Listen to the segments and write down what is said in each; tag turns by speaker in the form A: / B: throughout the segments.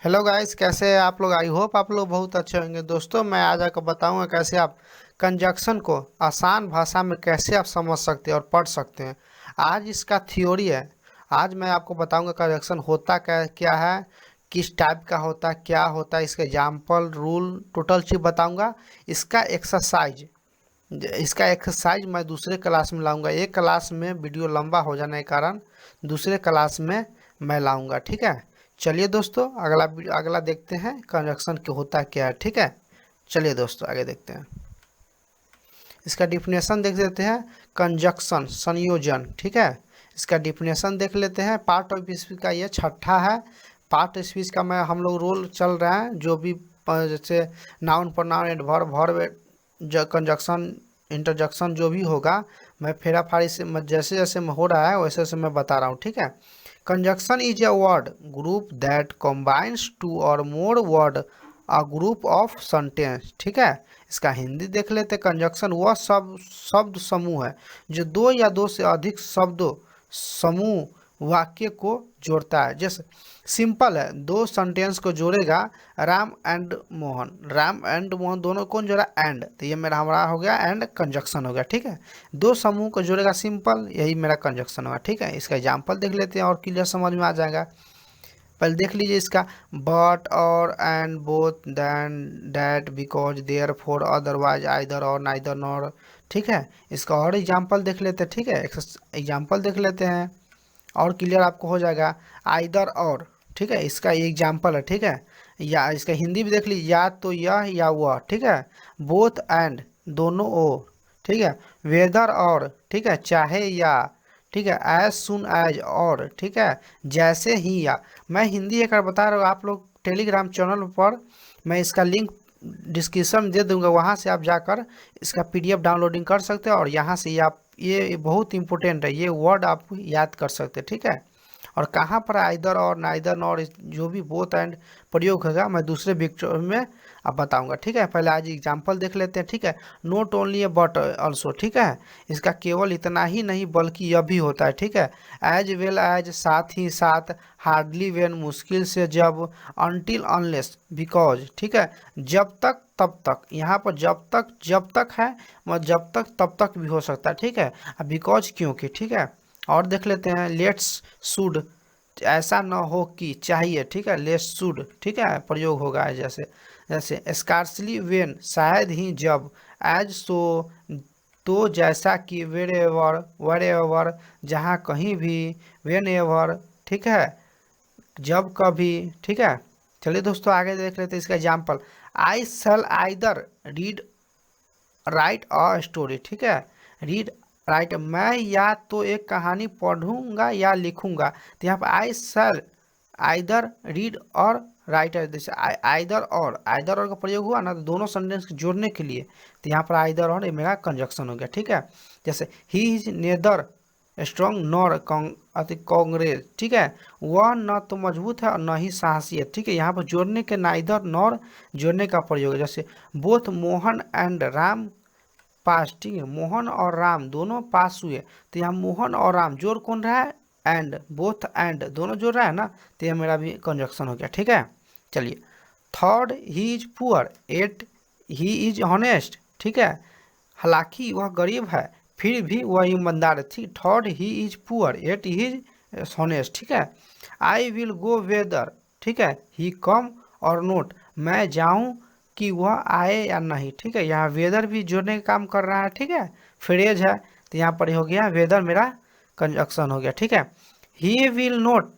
A: Hello guys, कैसे हैं आप लोग। आई होप आप लोग बहुत अच्छे होंगे। दोस्तों, मैं आज आपको बताऊंगा कैसे आप कंजक्शन को आसान भाषा में कैसे आप समझ सकते हैं और पढ़ सकते हैं। आज इसका थ्योरी है। आज मैं आपको बताऊंगा कंजक्शन होता क्या क्या है, किस टाइप का होता है, क्या होता है, इसके एग्जाम्पल, रूल, टोटल चीज़ बताऊंगा। इसका एक्सरसाइज इसका एक्सरसाइज मैं दूसरे क्लास में लाऊंगा। एक क्लास में वीडियो लंबा हो जाने के कारण दूसरे क्लास में मैं लाऊंगा, ठीक है। चलिए दोस्तों, अगला देखते हैं कंजक्शन क्या होता क्या है, ठीक है। चलिए दोस्तों, आगे देखते हैं। इसका डिफिनेशन देख लेते हैं। कंजक्शन संयोजन, ठीक है। इसका डिफिनेशन देख लेते हैं। पार्ट ऑफ स्पीच का ये छठा है। पार्ट स्पीच का मैं हम लोग रोल चल रहा है, जो भी जैसे noun pronoun adverb verb conjunction interjection जो भी होगा, मैं फेरा फाड़ी से जैसे जैसे हो रहा है वैसे वैसे मैं बता रहा हूँ, ठीक है। Conjunction is a word group that combines two or more word a group of sentence, ठीक है। इसका हिंदी देख लेते। कंजक्शन वह सब शब्द समूह है जो दो या दो से अधिक शब्दों समूह वाक्य को जोड़ता है। जैसे सिंपल है, दो सेंटेंस को जोड़ेगा। राम एंड मोहन दोनों कौन जोड़ा, एंड, तो ये मेरा हमारा हो गया एंड कंजक्शन हो गया, ठीक है। दो समूह को जोड़ेगा सिंपल, यही मेरा कंजक्शन होगा, ठीक है। इसका एग्जाम्पल देख लेते हैं और क्लियर समझ में आ जाएगा। पहले देख लीजिए इसका। But or and both then that because therefore otherwise either or neither nor, ठीक है। इसका और एग्जाम्पल देख लेते हैं, ठीक है। एग्जाम्पल देख लेते हैं और क्लियर आपको हो जाएगा। आइदर और, ठीक है, इसका ये एग्जाम्पल है, ठीक है। या इसका हिंदी भी देख लीजिए, या तो यह या वह, ठीक है। बोथ एंड दोनों ओ, ठीक है। वेदर और, ठीक है, चाहे या, ठीक है। एज सुन एज और, ठीक है, जैसे ही या। मैं हिंदी एक बार बता रहा हूँ, आप लोग टेलीग्राम चैनल पर मैं इसका लिंक डिस्क्रिप्शन में दे दूंगा, वहाँ से आप जाकर इसका पीडीएफ डाउनलोडिंग कर सकते हैं और यहाँ से आप ये बहुत इंपॉर्टेंट है, ये वर्ड आप याद कर सकते हैं, ठीक है। और कहाँ पर आइदर और नाइदर नॉर जो भी बोथ एंड प्रयोग होगा मैं दूसरे वीडियो में अब बताऊंगा, ठीक है। पहले आज एग्जांपल देख लेते हैं, ठीक है। Note only A but also, ठीक है। इसका केवल इतना ही नहीं बल्कि यह भी होता है, ठीक है। एज वेल एज, साथ ही साथ, हार्डली वेन मुश्किल से, जब, अनटिल अनलेस, बिकॉज, ठीक है। जब तक तब तक, यहाँ पर जब तक है, मतलब जब तक तब तक भी हो सकता है, ठीक है। बिकॉज क्योंकि, ठीक है। और देख लेते हैं। लेट्स शुड, ऐसा न हो कि, चाहिए, ठीक है। लेट्स शुड, ठीक है, प्रयोग होगा जैसे जैसे स्कार्सली वेन, शायद ही, जब। एज सो, तो जैसा कि। वेर एवर, जहाँ कहीं भी। वेन एवर, ठीक है, जब कभी, ठीक है। चलिए दोस्तों, आगे देख लेते हैं इसका example. I shall either read write a story, ठीक है। रीड राइट, मैं या तो एक कहानी पढ़ूंगा या लिखूंगा, तो यहाँ पर आई शैल आइदर रीड और राइट, जैसे आइदर और का प्रयोग हुआ ना, तो दोनों सेंटेंस को जोड़ने के लिए, तो यहाँ पर आइदर और ये मेरा कंजक्शन हो गया, ठीक है। जैसे he is nether strong nor अति कांग्रेस, ठीक है। वह न तो मजबूत है और न ही साहसी है, ठीक है। यहाँ पर जोड़ने के नाइदर नॉर जोड़ने का प्रयोग है। जैसे बोथ मोहन एंड राम पास, ठीक है। मोहन और राम दोनों पास हुए, तो यहाँ मोहन और राम जोड़ कौन रहा है, एंड, बोथ एंड दोनों जोड़ रहा है ना, तो यह मेरा भी कंजक्शन हो गया, ठीक है। चलिए। Third, he is poor yet he is honest, ठीक है। हालांकि वह गरीब है फिर भी वह ईमानदार है, ठीक। Third, he is poor yet he is honest, ठीक है। आई विल गो वेदर, ठीक है, ही कम और नोट, मैं जाऊं कि वह आए या नहीं, ठीक है। यहाँ वेदर भी जोड़ने का काम कर रहा है, ठीक है। फ्रेज है, तो यहाँ पर हो गया वेदर मेरा कंजक्शन हो गया, ठीक है। He will not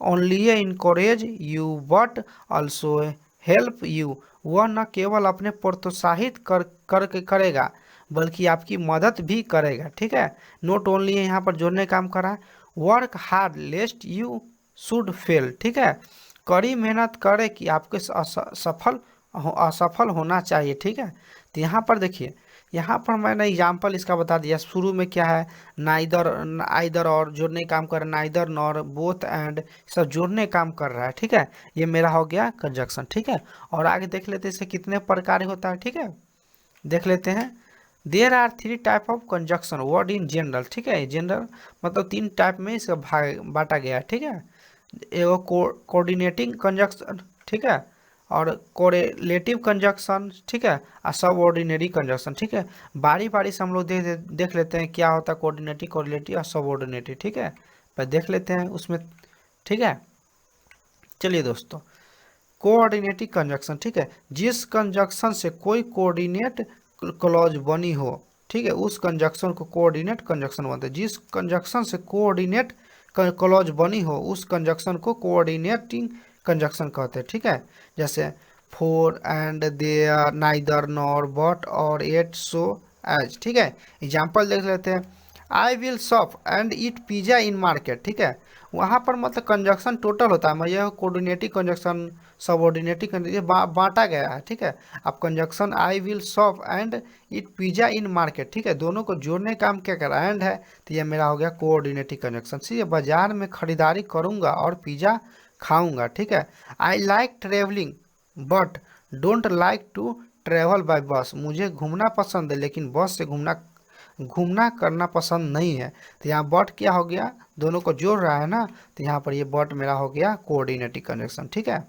A: only encourage you but also help you, वह न केवल अपने प्रोत्साहित करेगा बल्कि आपकी मदद भी करेगा, ठीक है। नोट ओनली यहाँ पर जोड़ने का काम कर रहा है। Work hard लेस्ट you should fail, ठीक है। कड़ी मेहनत करे कि आपके असफल होना चाहिए, ठीक है। तो यहाँ पर देखिए, यहाँ पर मैंने एग्जाम्पल इसका बता दिया। शुरू में क्या है, नाइदर आइदर और जोड़ने काम कर रहा है, नाइदर नॉर बोथ एंड सब जोड़ने काम कर रहा है, ठीक है। ये मेरा हो गया कंजक्शन, ठीक है। और आगे देख लेते हैं इसे कितने प्रकार होता है, ठीक है। देख लेते हैं। There are three type of conjunction word in general, ठीक है। जनरल मतलब तीन टाइप में इसका भाग बांटा गया है, ठीक है। एगो कोऑर्डिनेटिंग कंजक्शन, ठीक है, और कोरिलेटिव कंजक्शन, ठीक है, और सब ऑर्डिनरी कंजक्शन, ठीक है। बारी बारी से हम लोग देख लेते हैं क्या होता है कोऑर्डिनेटिव, कोरिलेटिव और सब ऑर्डिनेटिव, ठीक है, पर देख लेते हैं उसमें, ठीक है। चलिए दोस्तों, कोऑर्डिनेटिव कंजक्शन, ठीक है, जिस कंजक्शन से कोई कोऑर्डिनेट क्लॉज बनी हो, ठीक है, उस कंजक्शन को कोऑर्डिनेट कंजक्शन बोलते हैं। जिस कंजक्शन से कोऑर्डिनेट क्लॉज बनी हो उस कंजक्शन को कोऑर्डिनेटिंग कंजक्शन कहते हैं, ठीक है। जैसे for and there, neither nor, but or yet, so as, ठीक है। एग्जाम्पल देख लेते हैं। I will shop and eat pizza in market, ठीक है। वहाँ पर मतलब कंजक्शन टोटल होता है, यह कोऑर्डिनेटिव कंजक्शन, सबऑर्डिनेटिव कंजक्शन बांटा गया है, ठीक है। अब conjunction I will shop and eat pizza in market, ठीक है, दोनों को जोड़ने का काम क्या कर रहा है, एंड है, तो यह मेरा हो गया कोऑर्डिनेटिव कंजक्शन। ठीक बाजार में खरीदारी करूंगा और पिज्जा खाऊंगा, ठीक है। I like travelling but don't like to travel by bus, मुझे घूमना पसंद है लेकिन बस से घूमना करना पसंद नहीं है। तो यहाँ बट क्या हो गया, दोनों को जोड़ रहा है ना, तो यहाँ पर ये बट मेरा हो गया कोऑर्डिनेटिव कंजक्शन, ठीक है।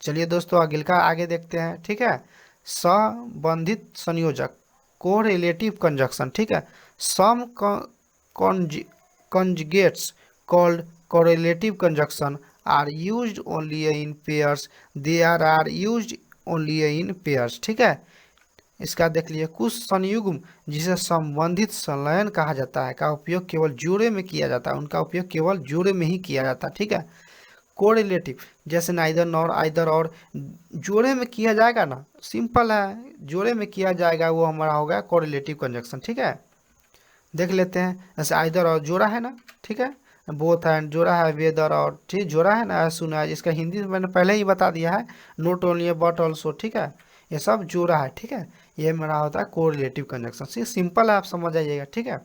A: चलिए दोस्तों आगे देखते हैं, ठीक है। संबंधित संयोजक, कोरिलेटिव कंजक्शन, ठीक है। सम conjugates called correlative conjunction are used only in pairs, they are used only in pairs, ठीक है। इसका देख लीजिए, कुछ संयुग्म जिसे संबंधित संलयन कहा जाता है का उपयोग केवल जोड़े में किया जाता है, उनका उपयोग केवल जोड़े में ही किया जाता है, ठीक है। कोरिलेटिव जैसे नाइदर नॉर, आइदर और, जोड़े में किया जाएगा ना, सिंपल है, जोड़े में किया जाएगा, वो हमारा होगा कोरिलेटिव कंजक्शन, ठीक है। देख लेते हैं, जैसे आइदर और जोड़ा है ना, ठीक है, बोथ एंड जोड़ा है, वेदर और, ठीक, जोड़ा है ना, सुना है, इसका हिंदी में मैंने पहले ही बता दिया है, नोट ओनली बट ऑल्सो, ठीक है, ये सब जोड़ा है, ठीक है। ये मेरा होता है कोरिलेटिव कंजक्शन, सिंपल है, आप समझ जाइएगा, ठीक है।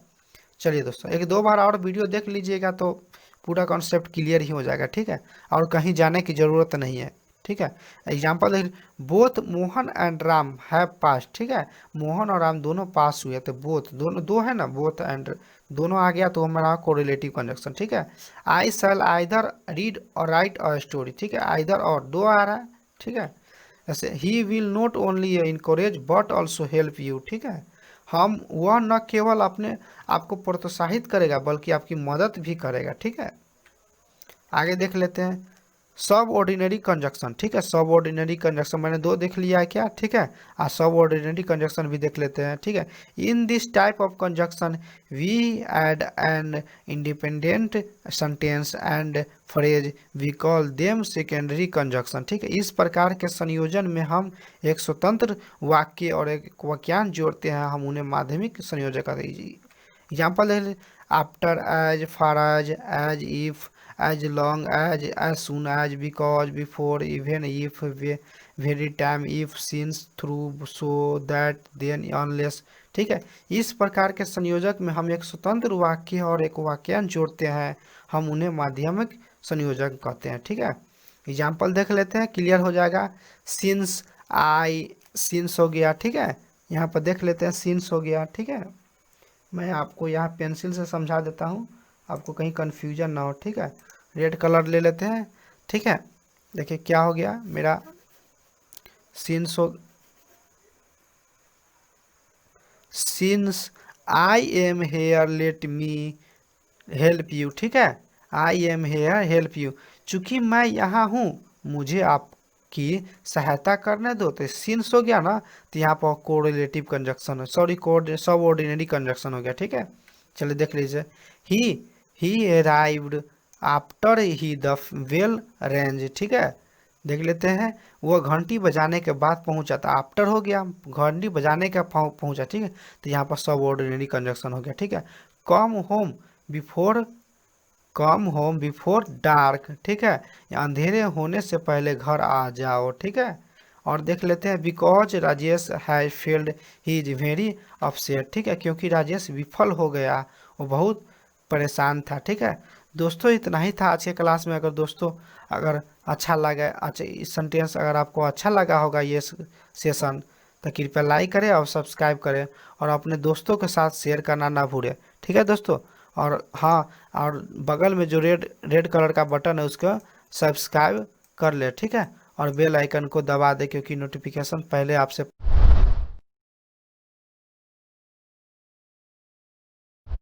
A: चलिए दोस्तों, एक दो बार और वीडियो देख लीजिएगा तो पूरा कॉन्सेप्ट क्लियर ही हो जाएगा, ठीक है, और कहीं जाने की ज़रूरत नहीं है, ठीक है। एग्जाम्पल देख, both Mohan and Ram have pass, ठीक है, मोहन और राम दोनों पास हुए, तो बोथ, दोनों दो है ना, बोथ एंड दोनों आ गया तो हमारा कोरिलेटिव कंजक्शन, ठीक है। आई शैल आइदर रीड और राइट अ स्टोरी, ठीक है, आइदर और दो आ रहा है, ठीक है। जैसे he will not only encourage but also help you, ठीक है, हम वह न केवल अपने आपको प्रोत्साहित करेगा बल्कि आपकी मदद भी करेगा, ठीक है। आगे देख लेते हैं, सब ऑर्डिनरी कंजक्शन, ठीक है, सब ऑर्डिनरी कंजक्शन मैंने दो देख लिया है क्या, ठीक है, और सब ऑर्डिनरी कंजक्शन भी देख लेते हैं, ठीक है। In this type of conjunction we add an independent sentence and phrase, we call them secondary conjunction, ठीक है। इस प्रकार के संयोजन में हम एक स्वतंत्र वाक्य और एक वाक्यांश जोड़ते हैं, हम उन्हें माध्यमिक संयोजक कहते हैं। Example, after, as, far as if, as long as soon as, because, before, even, if, very time, if, since, through, so, that, then, unless, ठीक है। इस प्रकार के संयोजक में हम एक स्वतंत्र वाक्य और एक वाक्यांश जोड़ते हैं, हम उन्हें माध्यमिक संयोजक कहते हैं, ठीक है। एग्जाम्पल देख लेते हैं, क्लियर हो जाएगा। सिंस आई, सिंस हो गया, ठीक है, यहाँ पर देख लेते हैं, सिंस हो गया, ठीक है। मैं आपको यहाँ पेंसिल से समझा देता हूँ, आपको कहीं कन्फ्यूजन ना हो, ठीक है। रेड कलर ले लेते हैं, ठीक है, देखिए क्या हो गया मेरा, since I am here let me help you, ठीक है, I am here help you, चूंकि मैं यहाँ हूँ मुझे आपकी सहायता करने दो, तो सिंस हो गया ना, तो यहाँ पर कोरिलेटिव कंजक्शन है, सॉरी सब ऑर्डिनरी कंजक्शन हो गया, ठीक है। चलिए देख लीजिए, ही arrived after he the well range, ठीक है, देख लेते हैं, वह घंटी बजाने के बाद पहुंचा था, आफ्टर हो गया, घंटी बजाने का पहुंचा, ठीक है, तो यहाँ पर सब ऑर्डिनरी कंजक्शन हो गया, ठीक है। Come home before, come home before dark, ठीक है, अंधेरे होने से पहले घर आ जाओ, ठीक है। और देख लेते हैं, because Rajesh has failed he is very upset, ठीक है, क्योंकि राजेश विफल हो गया, वो बहुत परेशान था, ठीक है। दोस्तों इतना ही था आज के क्लास में। अगर दोस्तों अगर अच्छा लगा, अच्छा इस सेंटेंस अगर आपको अच्छा लगा होगा ये सेशन, तो कृपया लाइक करें और सब्सक्राइब करें और अपने दोस्तों के साथ शेयर करना ना भूलें, ठीक है दोस्तों। और हाँ, और बगल में जो रेड कलर का बटन है उसको सब्सक्राइब कर ले, ठीक है। और बेल आइकन को दबा दें, क्योंकि नोटिफिकेशन पहले आपसे